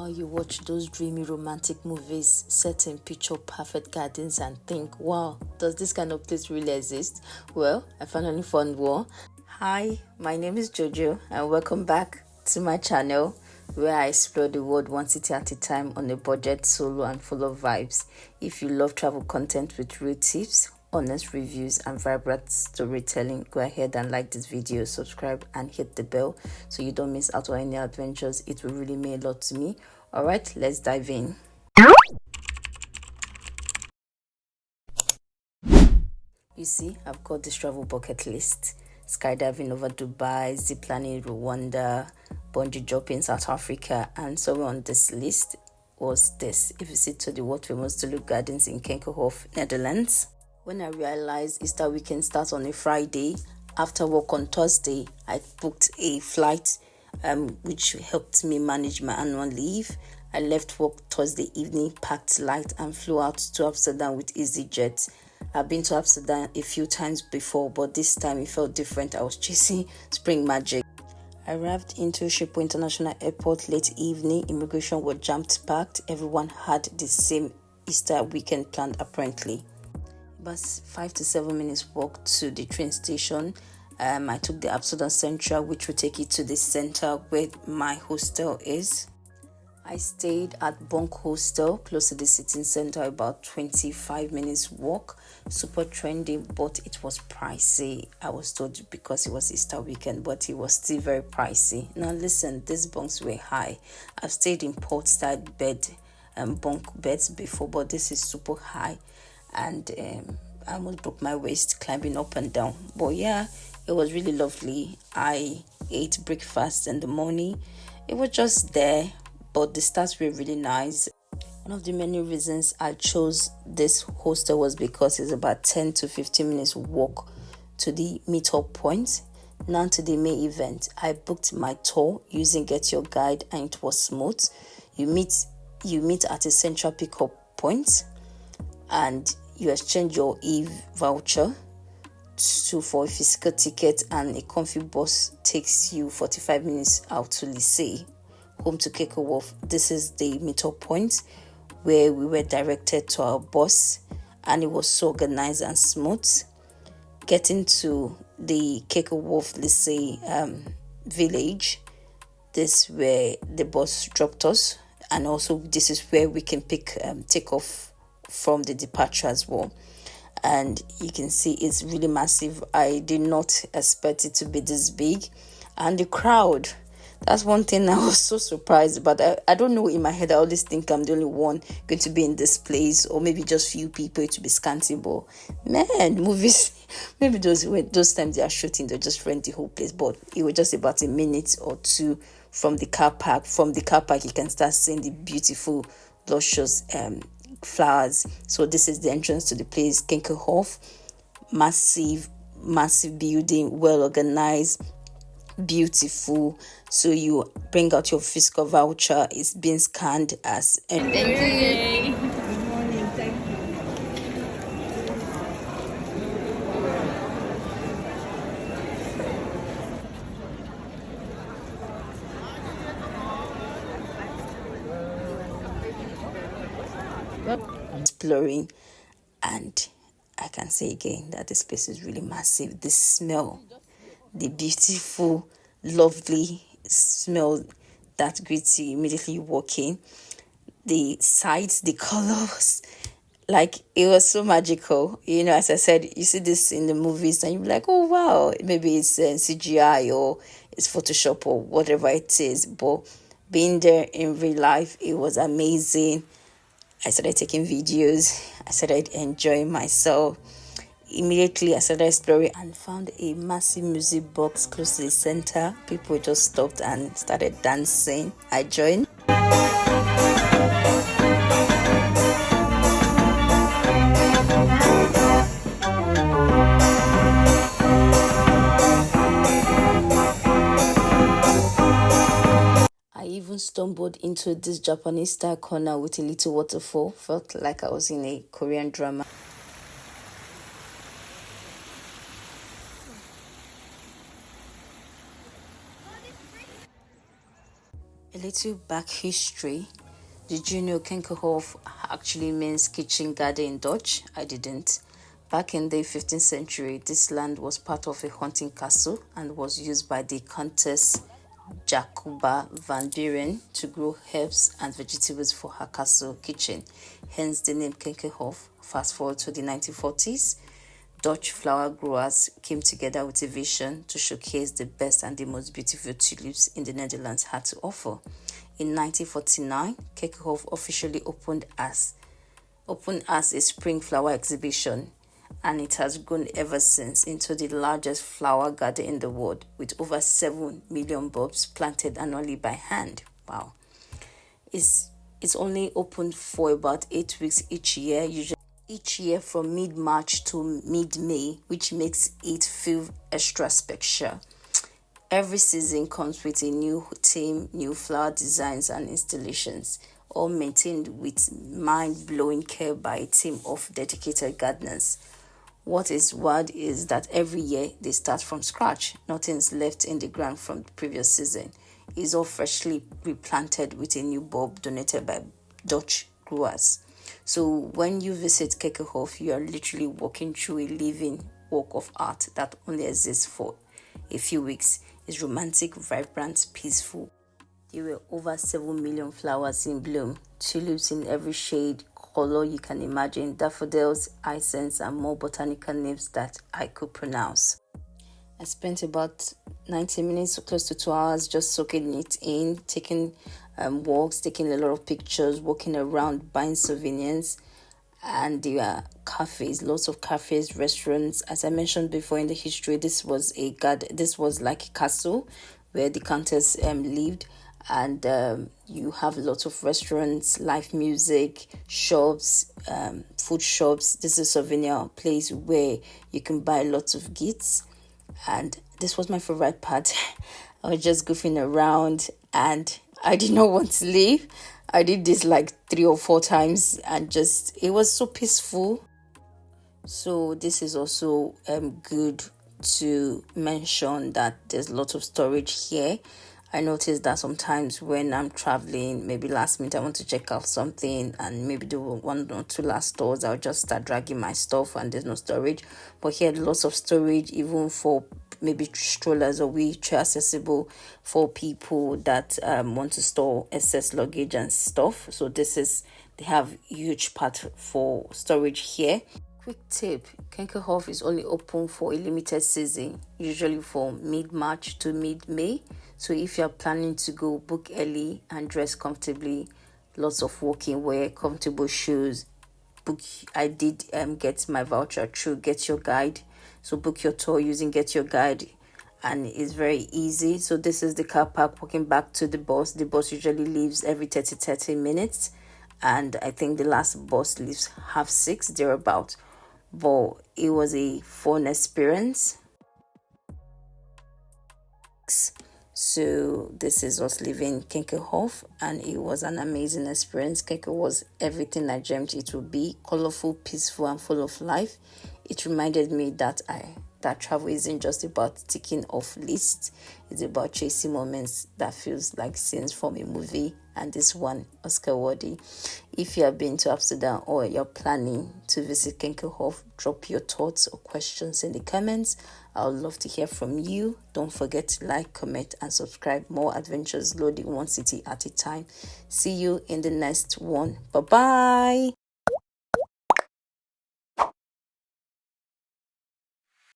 you watch those dreamy romantic movies set in picture perfect gardens and think, wow, does this kind of place really exist? Well, I finally found one. Hi, my name is Jojo and welcome back to my channel where I explore the world one city at a time on a budget, solo and full of vibes. If you love travel content with real tips, honest reviews and vibrant storytelling, go ahead and like this video, subscribe and hit the bell so you don't miss out on any adventures. It will really mean a lot to me. All right, let's dive in. You see, I've got this travel bucket list: skydiving over Dubai, ziplining in Rwanda, bungee jumping in South Africa, and somewhere on this list was this: a visit to the world famous Tulip Gardens in Keukenhof, Netherlands. When I realized Easter weekend starts on a Friday, after work on Thursday, I booked a flight which helped me manage my annual leave. I left work Thursday evening, packed light, and flew out to Amsterdam with EasyJet. I've been to Amsterdam a few times before, but this time it felt different. I was chasing spring magic. I arrived into Schiphol International Airport late evening. Immigration was jam-packed. Everyone had the same Easter weekend planned apparently. But 5 to 7 minutes walk to the train station. I took the Amsterdam Central, which will take you to the center where my hostel is. I stayed at Bunk Hostel, close to the city center, about 25 minutes walk. Super trendy, but it was pricey. I was told because it was Easter weekend, but it was still very pricey. Now listen, these bunks were high. I've stayed in port-side bunk beds before, but this is super high. And I almost broke my waist climbing up and down. But yeah, it was really lovely. I ate breakfast in the morning. It was just there, but the stars were really nice. One of the many reasons I chose this hostel was because it's about 10 to 15 minutes walk to the meetup point. Now to the main event. I booked my tour using GetYourGuide and it was smooth. You meet at a central pickup point and you exchange your voucher for a physical ticket, and a comfy bus takes you 45 minutes out to Lisse, home to Keukenhof. This is the meetup point where we were directed to our bus, and it was so organized and smooth. Getting to the Keukenhof Lisse village, this is where the bus dropped us, and also this is where we can take off from the departure as well. And you can see it's really massive. I did not expect it to be this big. And the crowd, that's one thing I was so surprised about. I don't know, in my head I always think I'm the only one going to be in this place, or maybe just few people to be scanty. But man, movies, maybe those times they are shooting, they just rent the whole place. But it was just about a minute or two from the car park. From the car park you can start seeing the beautiful luscious flowers. So this is the entrance to the place, Keukenhof. Massive building, well organized, beautiful. So you bring out your physical voucher, it's being scanned as Thank you. Good morning, thank you. exploring, and I can say again that this place is really massive. The smell, the beautiful, lovely smell that greets you immediately you walk in, the sights, the colors, like it was so magical. You know, as I said, you see this in the movies and you're like, oh wow, maybe it's CGI or it's Photoshop or whatever it is, but being there in real life, it was amazing. I started taking videos. I started enjoying myself. Immediately, I started exploring and found a massive music box close to the center. People just stopped and started dancing. I joined. I even stumbled into this Japanese style corner with a little waterfall. Felt like I was in a Korean drama. A little back history. Did you know Keukenhof actually means kitchen garden in Dutch? I didn't. Back in the 15th century, this land was part of a hunting castle and was used by the Countess Jacoba van Buren to grow herbs and vegetables for her castle kitchen, hence the name Keukenhof. Fast forward to the 1940s, Dutch flower growers came together with a vision to showcase the best and the most beautiful tulips in the Netherlands had to offer. In 1949, Keukenhof officially opened as a spring flower exhibition, and it has grown ever since into the largest flower garden in the world with over 7 million bulbs planted annually by hand. Wow. It's only open for about 8 weeks each year from mid-March to mid-May, which makes it feel extra special. Every season comes with a new theme, new flower designs and installations, all maintained with mind-blowing care by a team of dedicated gardeners. What is wild is that every year they start from scratch. Nothing's left in the ground from the previous season. It's all freshly replanted with a new bulb donated by Dutch growers. So when you visit Keukenhof, you are literally walking through a living work of art that only exists for a few weeks. It's romantic, vibrant, peaceful. There were over 7 million flowers in bloom, tulips in every shade, color you can imagine, daffodils, hyacinths, and more botanical names that I could pronounce. I spent about 90 minutes, close to 2 hours, just soaking it in, taking walks, taking a lot of pictures, walking around, buying souvenirs. And there are cafes, lots of cafes, restaurants. As I mentioned before in the history, this was like a castle where the countess lived, and you have lots of restaurants, live music, shops, food shops. This is a souvenir place where you can buy lots of gifts, and this was my favorite part. I was just goofing around and I did not want to leave. I did this like 3 or 4 times, and it was so peaceful. So this is also good to mention that there's lots of storage here. I noticed that sometimes when I'm traveling, maybe last minute I want to check out something and maybe do 1 or 2 last stores, I'll just start dragging my stuff and there's no storage. But here, lots of storage, even for maybe strollers or wheelchair accessible for people that want to store excess luggage and stuff. So they have huge part for storage here. Quick tip, Keukenhof is only open for a limited season, usually from mid-March to mid-May. So if you're planning to go, book early and dress comfortably. Lots of walking wear, comfortable shoes. I did get my voucher through GetYourGuide. So book your tour using GetYourGuide, and it's very easy. So this is the car park, walking back to the bus. The bus usually leaves every 30 minutes. And I think the last bus leaves 6:30, thereabout. But it was a fun experience. So this is us leaving Keukenhof, and it was an amazing experience. Keukenhof was everything I dreamt it would be: colorful, peaceful, and full of life. It reminded me that travel isn't just about ticking off lists. It's about chasing moments that feels like scenes from a movie, and this one Oscar worthy. If you have been to Amsterdam or you're planning to visit Keukenhof, drop your thoughts or questions in the comments. I would love to hear from you. Don't forget to like, comment, and subscribe. More adventures loading one city at a time. See you in the next one. Bye bye.